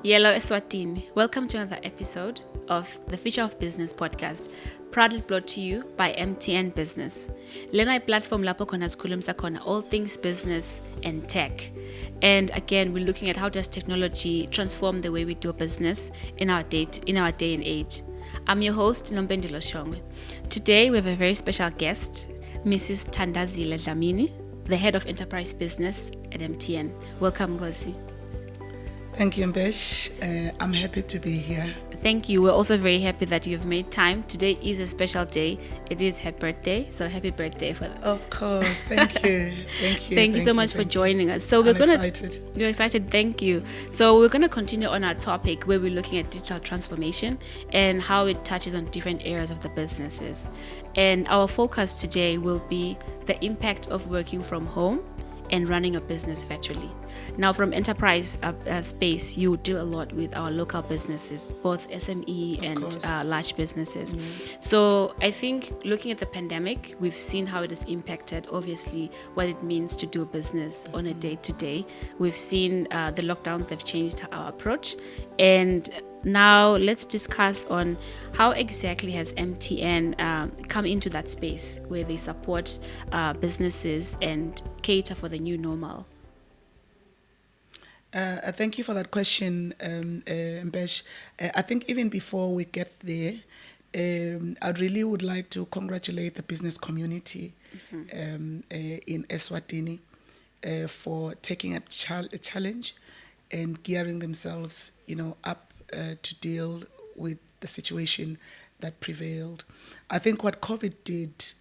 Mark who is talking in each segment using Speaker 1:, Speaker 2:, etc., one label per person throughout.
Speaker 1: Yellow Eswatini. Welcome to another episode of the Future of Business podcast, proudly brought to you by MTN Business. Lena platform lapho khona sikhulumisa khona all things business and tech. And again, we're looking at how does technology transform the way we do business in our day and age. I'm your host, Nombendelo Shongwe. Today, we have a very special guest, Mrs. Thandazile Dlamini, the head of enterprise business at MTN. Welcome, Ngozi.
Speaker 2: Thank you, Mbesh. I'm happy to be here.
Speaker 1: Thank you. We're also very happy that you've made time. Today is a special day. It is her birthday, so happy birthday for that.
Speaker 2: Of course. Thank you. Thank you.
Speaker 1: Thank you so much for joining us. So
Speaker 2: I'm excited.
Speaker 1: You're excited. Thank you. So we're gonna continue on our topic where we're looking at digital transformation and how it touches on different areas of the businesses. And our focus today will be the impact of working from home and running a business virtually. Now, from enterprise space, you deal a lot with our local businesses, both SME and large businesses. So I think looking at the pandemic, we've seen how it has impacted, obviously, what it means to do business on a day-to-day. We've seen the lockdowns have changed our approach. And now let's discuss on how exactly has MTN come into that space where they support businesses and cater for the new normal.
Speaker 2: Thank you for that question, Mbesh. I think even before we get there, I really would like to congratulate the business community in Eswatini for taking up a challenge and gearing themselves, up to deal with the situation that prevailed. I think what COVID did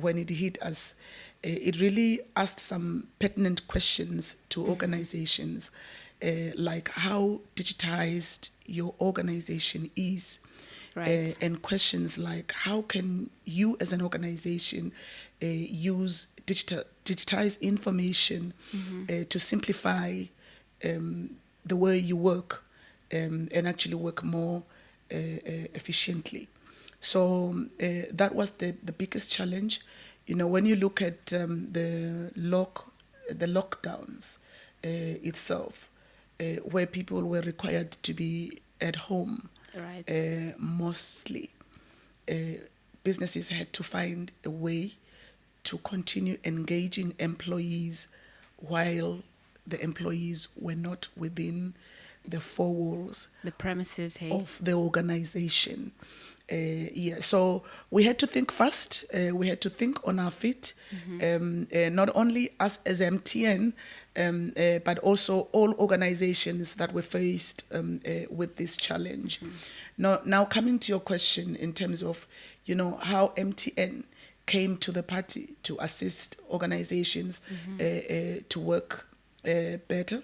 Speaker 2: when it hit us, it really asked some pertinent questions to organizations, like how digitized your organization is.
Speaker 1: Right.
Speaker 2: And questions like how can you as an organization use digitized information to simplify the way you work and actually work more efficiently. So that was the biggest challenge. When you look at the lockdowns itself, where people were required to be at home,
Speaker 1: right.
Speaker 2: Mostly, businesses had to find a way to continue engaging employees while the employees were not within the four walls,
Speaker 1: the premises
Speaker 2: of the organization. So we had to think fast. We had to think on our feet, not only us as MTN, but also all organizations that were faced with this challenge. Now coming to your question in terms of, how MTN came to the party to assist organizations to work better.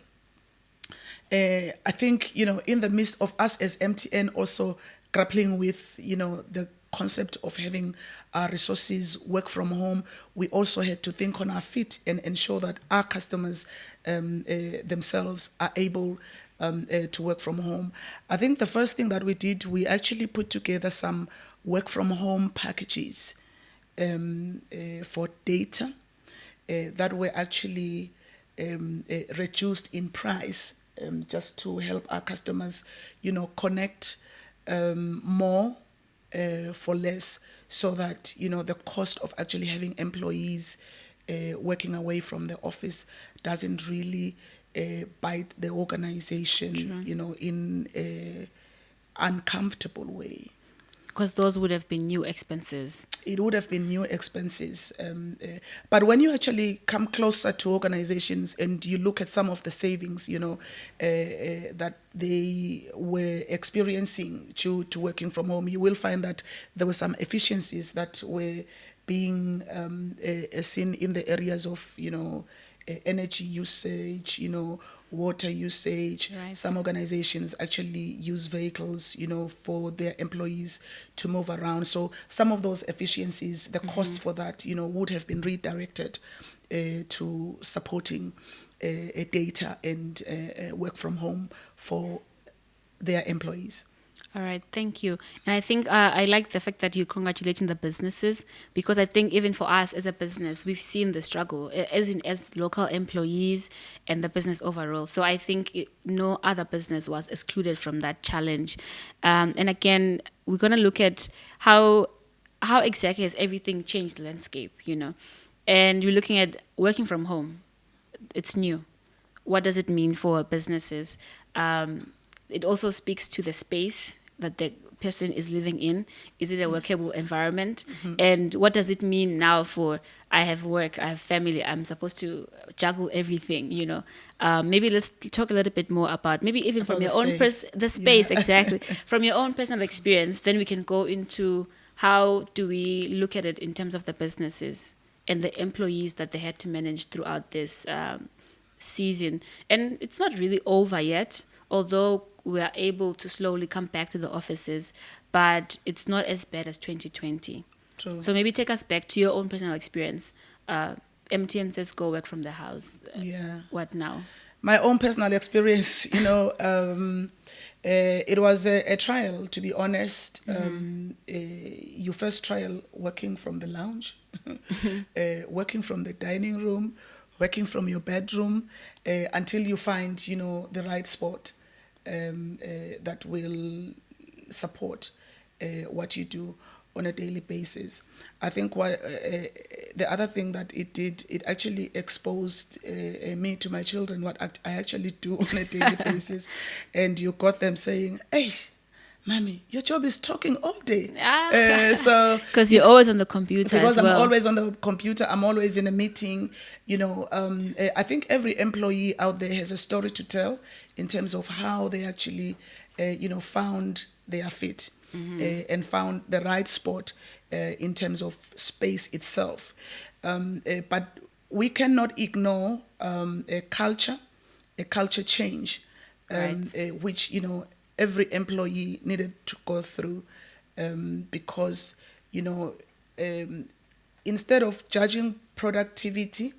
Speaker 2: I think, in the midst of us as MTN also grappling with, the concept of having our resources work from home, we also had to think on our feet and ensure that our customers themselves are able to work from home. I think the first thing that we did, we actually put together some work from home packages for data that were actually reduced in price, just to help our customers, connect more for less, so that, the cost of actually having employees working away from the office doesn't really bite the organization, in an uncomfortable way.
Speaker 1: Because those would have been new expenses.
Speaker 2: It would have been new expenses. But when you actually come closer to organizations and you look at some of the savings, that they were experiencing due to working from home, you will find that there were some efficiencies that were being seen in the areas of, energy usage, water usage.
Speaker 1: Right.
Speaker 2: Some organizations actually use vehicles, for their employees to move around. So some of those efficiencies, the costs for that, would have been redirected to supporting data and work from home for their employees.
Speaker 1: All right, thank you. And I think I like the fact that you're congratulating the businesses, because I think even for us as a business, we've seen the struggle as local employees and the business overall. So I think no other business was excluded from that challenge. And again, we're gonna look at how exactly has everything changed the landscape, and we're looking at working from home. It's new. What does it mean for businesses? It also speaks to the space that the person is living in. Is it a workable environment? And what does it mean now for I have work, I have family, I'm supposed to juggle everything, Maybe let's talk a little bit more about maybe even
Speaker 2: About
Speaker 1: from your
Speaker 2: the
Speaker 1: own
Speaker 2: space.
Speaker 1: the space,
Speaker 2: Yeah.
Speaker 1: exactly. From your own personal experience, then we can go into how do we look at it in terms of the businesses and the employees that they had to manage throughout this season. And it's not really over yet, although we are able to slowly come back to the offices, but it's not as bad as 2020.
Speaker 2: True.
Speaker 1: So maybe take us back to your own personal experience. MTN says go work from the house.
Speaker 2: Yeah.
Speaker 1: What now?
Speaker 2: My own personal experience, it was a trial, to be honest. You first trial working from the lounge, working from the dining room, working from your bedroom, until you find, the right spot that will support what you do on a daily basis. I think what the other thing that it did, it actually exposed me to my children, what I actually do on a daily basis. And you got them saying, hey, Mommy, your job is talking all day. So
Speaker 1: Because you're always on the computer
Speaker 2: because
Speaker 1: as well.
Speaker 2: I'm always on the computer, I'm always in a meeting. I think every employee out there has a story to tell in terms of how they actually, found their fit and found the right spot in terms of space itself. But we cannot ignore a culture change,
Speaker 1: Right.
Speaker 2: which every employee needed to go through, because instead of judging productivity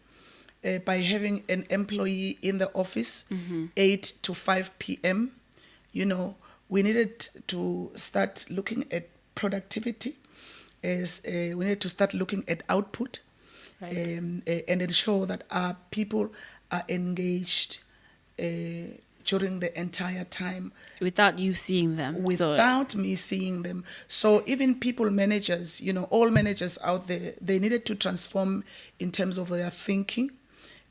Speaker 2: by having an employee in the office 8 to 5 p.m., we needed to start looking at productivity as we needed to start looking at output,
Speaker 1: Right.
Speaker 2: and ensure that our people are engaged during the entire time
Speaker 1: Without you seeing them.
Speaker 2: without me seeing them. So even people managers, all managers out there, they needed to transform in terms of their thinking.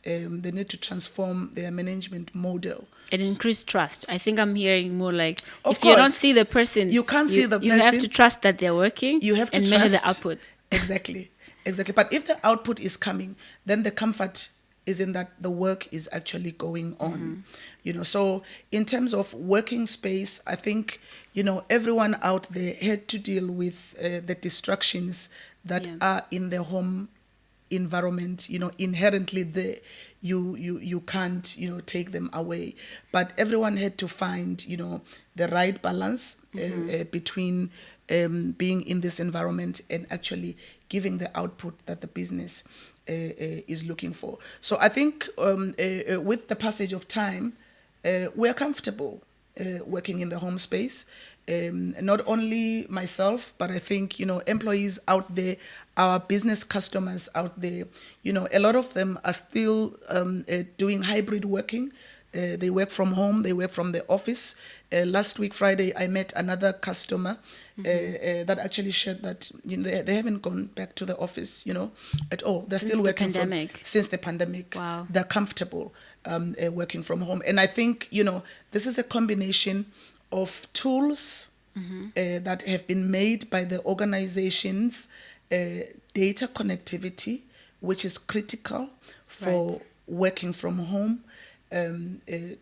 Speaker 2: They need to transform their management model.
Speaker 1: And increase trust. I think I'm hearing more like
Speaker 2: Of
Speaker 1: if you don't
Speaker 2: course,
Speaker 1: see the person,
Speaker 2: you can't see the
Speaker 1: you have
Speaker 2: person.
Speaker 1: to trust that they're working.
Speaker 2: You have to
Speaker 1: and
Speaker 2: trust
Speaker 1: measure the outputs.
Speaker 2: Exactly. But if the output is coming, then the comfort is in that the work is actually going on. So in terms of working space, I think everyone out there had to deal with the distractions that are in the home environment. Inherently there, you can't take them away, but everyone had to find the right balance between being in this environment and actually giving the output that the business is looking for. So I think with the passage of time, we're comfortable working in the home space. Not only myself, but I think employees out there, our business customers out there, a lot of them are still doing hybrid working. They work from home, they work from the office. Last week, Friday, I met another customer that actually shared that they haven't gone back to the office, at all. They're
Speaker 1: Since
Speaker 2: still
Speaker 1: the
Speaker 2: working
Speaker 1: pandemic.
Speaker 2: since the pandemic.
Speaker 1: Wow.
Speaker 2: They're comfortable working from home. And I think, this is a combination of tools that have been made by the organizations, data connectivity, which is critical for
Speaker 1: Right.
Speaker 2: working from home,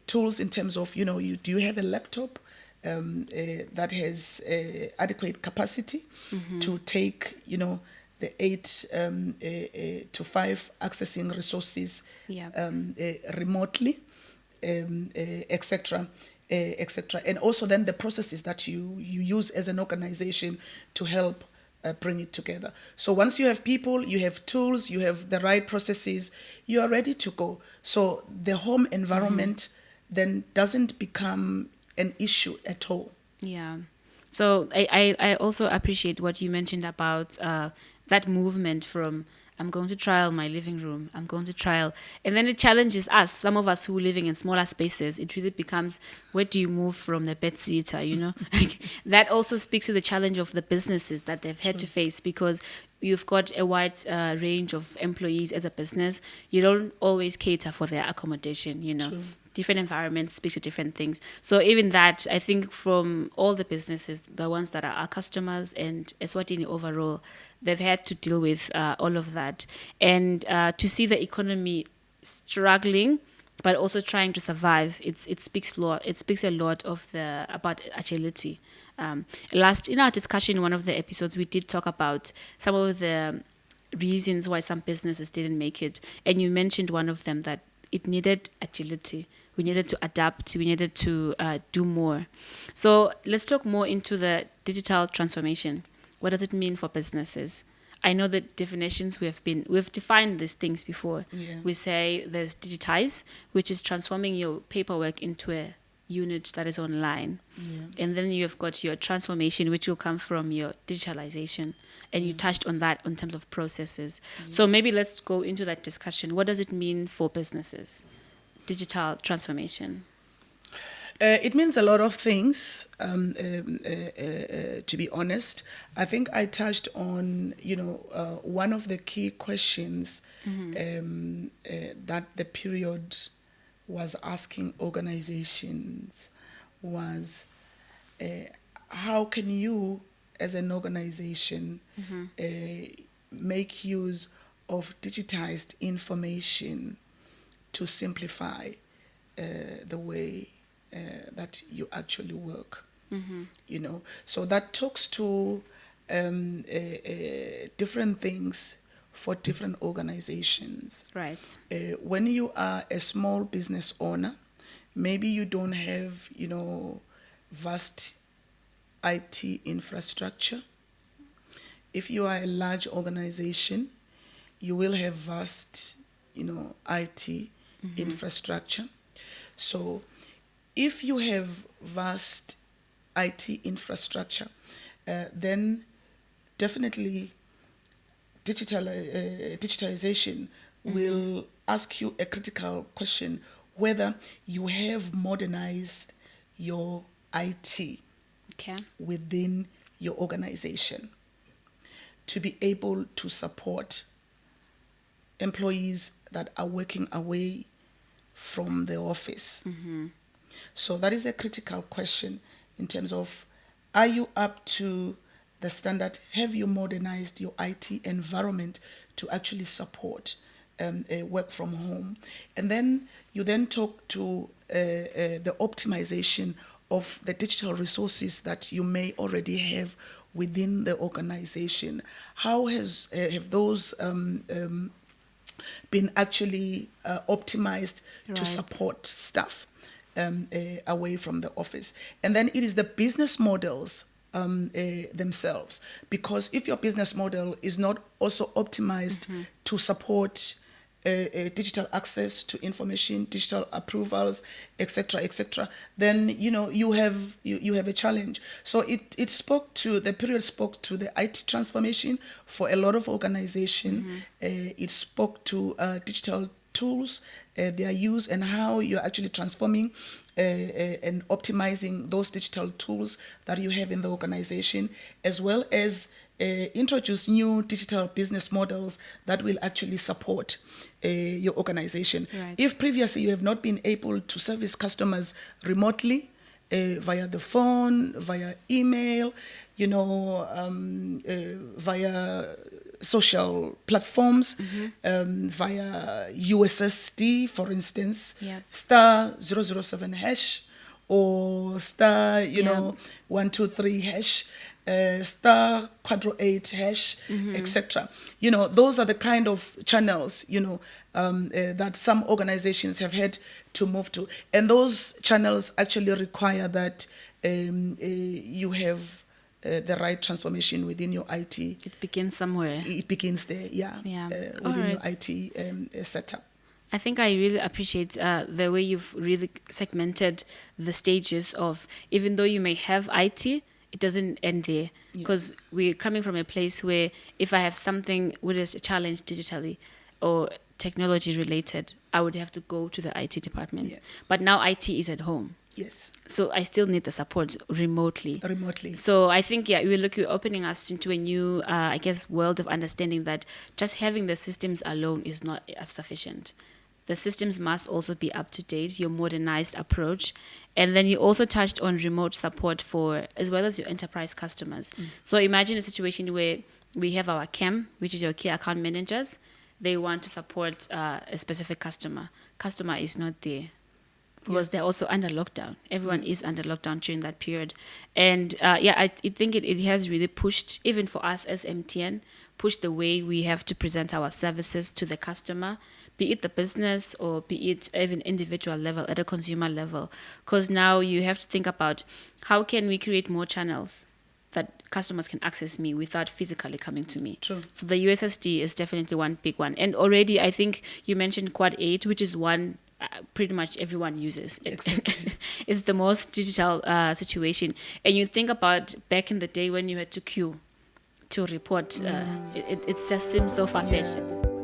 Speaker 2: tools in terms of, do you have a laptop that has adequate capacity to take, the 8 to 5 accessing resources
Speaker 1: Yeah.
Speaker 2: remotely, etc., etc. And also then the processes that you use as an organization to help bring it together. So once you have people, you have tools, you have the right processes, you are ready to go. So the home environment then doesn't become an issue at all.
Speaker 1: Yeah. So I also appreciate what you mentioned about that movement from I'm going to trial my living room, I'm going to trial. And then it challenges us, some of us who are living in smaller spaces. It really becomes, where do you move from the bed sitter, you know? Like, that also speaks to the challenge of the businesses that they've had to face, because you've got a wide range of employees as a business. You don't always cater for their accommodation, you know?
Speaker 2: True.
Speaker 1: Different environments speak to different things. So even that, I think from all the businesses, the ones that are our customers and Eswatini overall, they've had to deal with all of that. And to see the economy struggling, but also trying to survive, it speaks lot. It speaks a lot of the about agility. Last in our discussion in one of the episodes, we did talk about some of the reasons why some businesses didn't make it, and you mentioned one of them, that it needed agility. We needed to adapt. We needed to do more. So let's talk more into the digital transformation. What does it mean for businesses? I know the definitions we've defined these things before.
Speaker 2: Yeah.
Speaker 1: We say there's digitize, which is transforming your paperwork into a unit that is online.
Speaker 2: Yeah.
Speaker 1: And then you've got your transformation, which will come from your digitalization. And you touched on that in terms of processes. So maybe let's go into that discussion. What does it mean for businesses? Digital transformation.
Speaker 2: It means a lot of things, to be honest. I think I touched on, one of the key questions that the period was asking organizations was, how can you, as an organization, make use of digitized information to simplify the way that you actually work. So that talks to different things for different organizations.
Speaker 1: Right.
Speaker 2: When you are a small business owner, maybe you don't have, vast IT infrastructure. If you are a large organization, you will have vast, IT infrastructure. So if you have vast IT infrastructure, then definitely digitization will ask you a critical question, whether you have modernized your IT within your organization to be able to support employees that are working away from the office. So that is a critical question in terms of, are you up to the standard? Have you modernized your IT environment to actually support work from home? And then you then talk to the optimization of the digital resources that you may already have within the organization. How have those been actually optimized to support staff away from the office? And then it is the business models themselves, because if your business model is not also optimized to support digital access to information, digital approvals, etc., then you have a challenge. So it spoke to the period spoke to the IT transformation for a lot of organization. It spoke to digital tools, their use, and how you're actually transforming and optimizing those digital tools that you have in the organization, as well as introduce new digital business models that will actually support your organization.
Speaker 1: Right.
Speaker 2: If previously you have not been able to service customers remotely, via the phone, via email, via social platforms, via USSD, for instance, star 007 hash, or star, 123 hash, star quadro 8 hash, etc. Those are the kind of channels, that some organizations have had to move to. And those channels actually require that you have the right transformation within your IT.
Speaker 1: It begins somewhere.
Speaker 2: It begins there, within your IT setup.
Speaker 1: I think I really appreciate the way you've really segmented the stages of, even though you may have IT, it doesn't end there, because we're coming from a place where if I have something with a challenge digitally or technology related, I would have to go to the IT department.
Speaker 2: Yeah.
Speaker 1: But now IT is at home.
Speaker 2: Yes,
Speaker 1: So I still need the support remotely. So I think, we're opening us into a new, I guess, world of understanding that just having the systems alone is not sufficient. The systems must also be up to date, your modernized approach. And then you also touched on remote support for, as well as your enterprise customers. So imagine a situation where we have our CAM, which is your key account managers. They want to support a specific customer. Customer is not there, because they're also under lockdown. Everyone is under lockdown during that period. And I think it has really pushed, even for us as MTN, pushed the way we have to present our services to the customer, be it the business or be it even individual level, at a consumer level. Because now you have to think about how can we create more channels that customers can access me without physically coming to me.
Speaker 2: True.
Speaker 1: So the USSD is definitely one big one. And already I think you mentioned Quad 8, which is one pretty much everyone uses.
Speaker 2: Exactly.
Speaker 1: It's the most digital situation. And you think about back in the day when you had to queue to report, it just seems so far-fetched at this point.